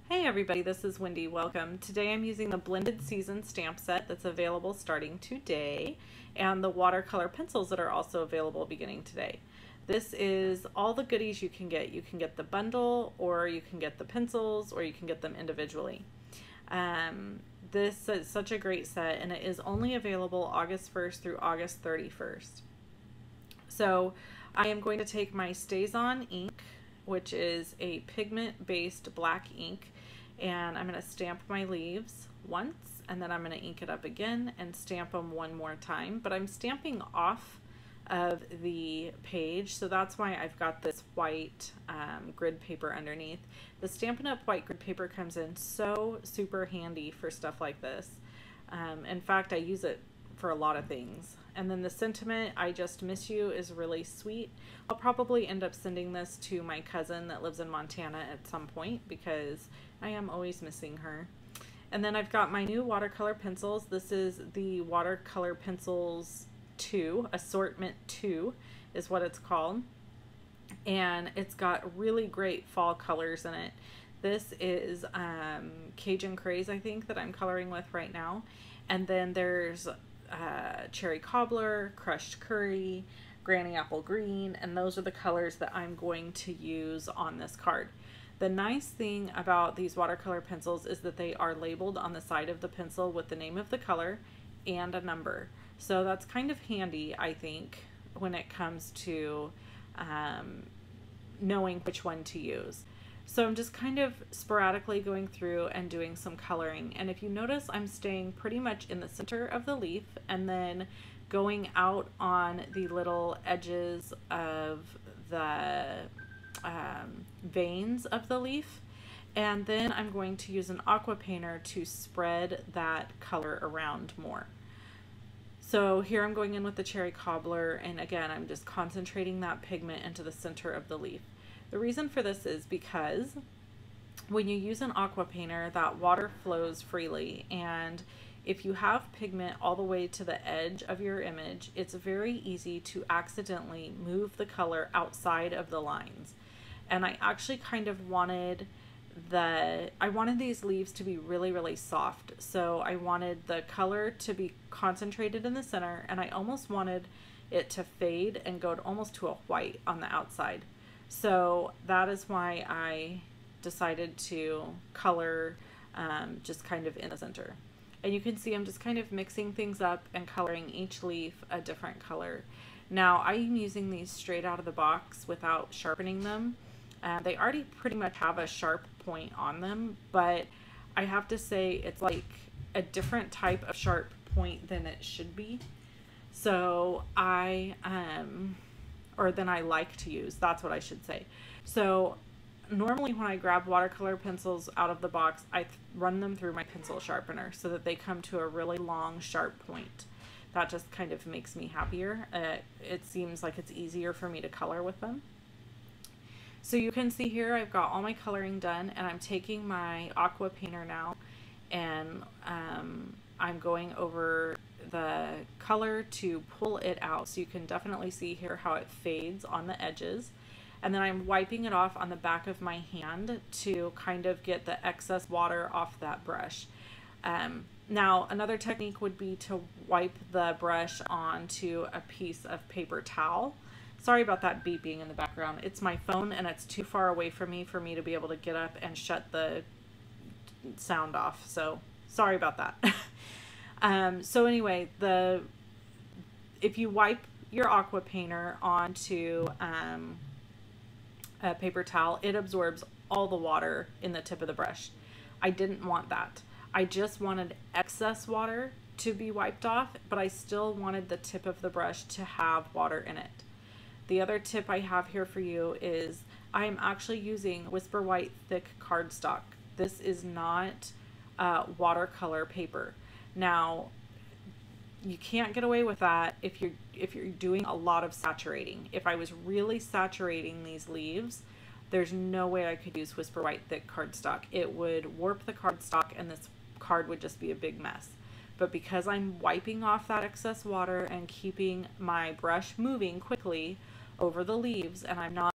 Hey everybody, this is Wendy. Welcome. Today I'm using the blended season stamp set that's available starting today and the watercolor pencils that are also available beginning today. This is all the goodies you can get. You can get the bundle, or you can get the pencils, or you can get them individually. This is such a great set, and it is only available August 1st through August 31st. So I am going to take my StazOn ink, which is a pigment-based black ink, and I'm going to stamp my leaves once, and then I'm going to ink it up again and stamp them one more time. But I'm stamping off of the page, so that's why I've got this white grid paper underneath. The Stampin' Up! White grid paper comes in so super handy for stuff like this. In fact, I use it for a lot of things. And then the sentiment, "I just miss you," is really sweet. I'll probably end up sending this to my cousin that lives in Montana at some point because I am always missing her. And then I've got my new watercolor pencils. This is the Watercolor Pencils 2, Assortment 2 is what it's called. And it's got really great fall colors in it. This is Cajun Craze, I think, that I'm coloring with right now. And then there's cherry cobbler, crushed curry, granny apple green, and those are the colors that I'm going to use on this card. The nice thing about these watercolor pencils is that they are labeled on the side of the pencil with the name of the color and a number. So that's kind of handy, I think, when it comes to knowing which one to use. So I'm just kind of sporadically going through and doing some coloring. And if you notice, I'm staying pretty much in the center of the leaf and then going out on the little edges of the veins of the leaf. And then I'm going to use an aqua painter to spread that color around more. So here I'm going in with the cherry cobbler, and again, I'm just concentrating that pigment into the center of the leaf. The reason for this is because when you use an aqua painter, that water flows freely, and if you have pigment all the way to the edge of your image, it's very easy to accidentally move the color outside of the lines. And I actually kind of wanted these leaves to be really soft, so I wanted the color to be concentrated in the center, and I almost wanted it to fade and go almost to a white on the outside. So that is why I decided to color just kind of in the center. And you can see I'm just kind of mixing things up and coloring each leaf a different color. Now I'm using these straight out of the box without sharpening them. They already pretty much have a sharp point on them, but I have to say it's like a different type of sharp point than it should be. So or than I like to use, that's what I should say. So normally when I grab watercolor pencils out of the box, I run them through my pencil sharpener so that they come to a really long sharp point. That just kind of makes me happier. It seems like it's easier for me to color with them. So you can see here I've got all my coloring done, and I'm taking my aqua painter now, and I'm going over the color to pull it out. So you can definitely see here how it fades on the edges. And then I'm wiping it off on the back of my hand to kind of get the excess water off that brush. Now another technique would be to wipe the brush onto a piece of paper towel. Sorry about that beeping in the background. It's my phone, and it's too far away from me for me to be able to get up and shut the sound off. So sorry about that. So anyway, if you wipe your aqua painter onto a paper towel, it absorbs all the water in the tip of the brush. I didn't want that. I just wanted excess water to be wiped off, but I still wanted the tip of the brush to have water in it. The other tip I have here for you is I am actually using Whisper White thick cardstock. This is not watercolor paper. Now, you can't get away with that if you're doing a lot of saturating. If I was really saturating these leaves, there's no way I could use Whisper White thick cardstock. It would warp the cardstock, and this card would just be a big mess. But because I'm wiping off that excess water and keeping my brush moving quickly over the leaves, and I'm not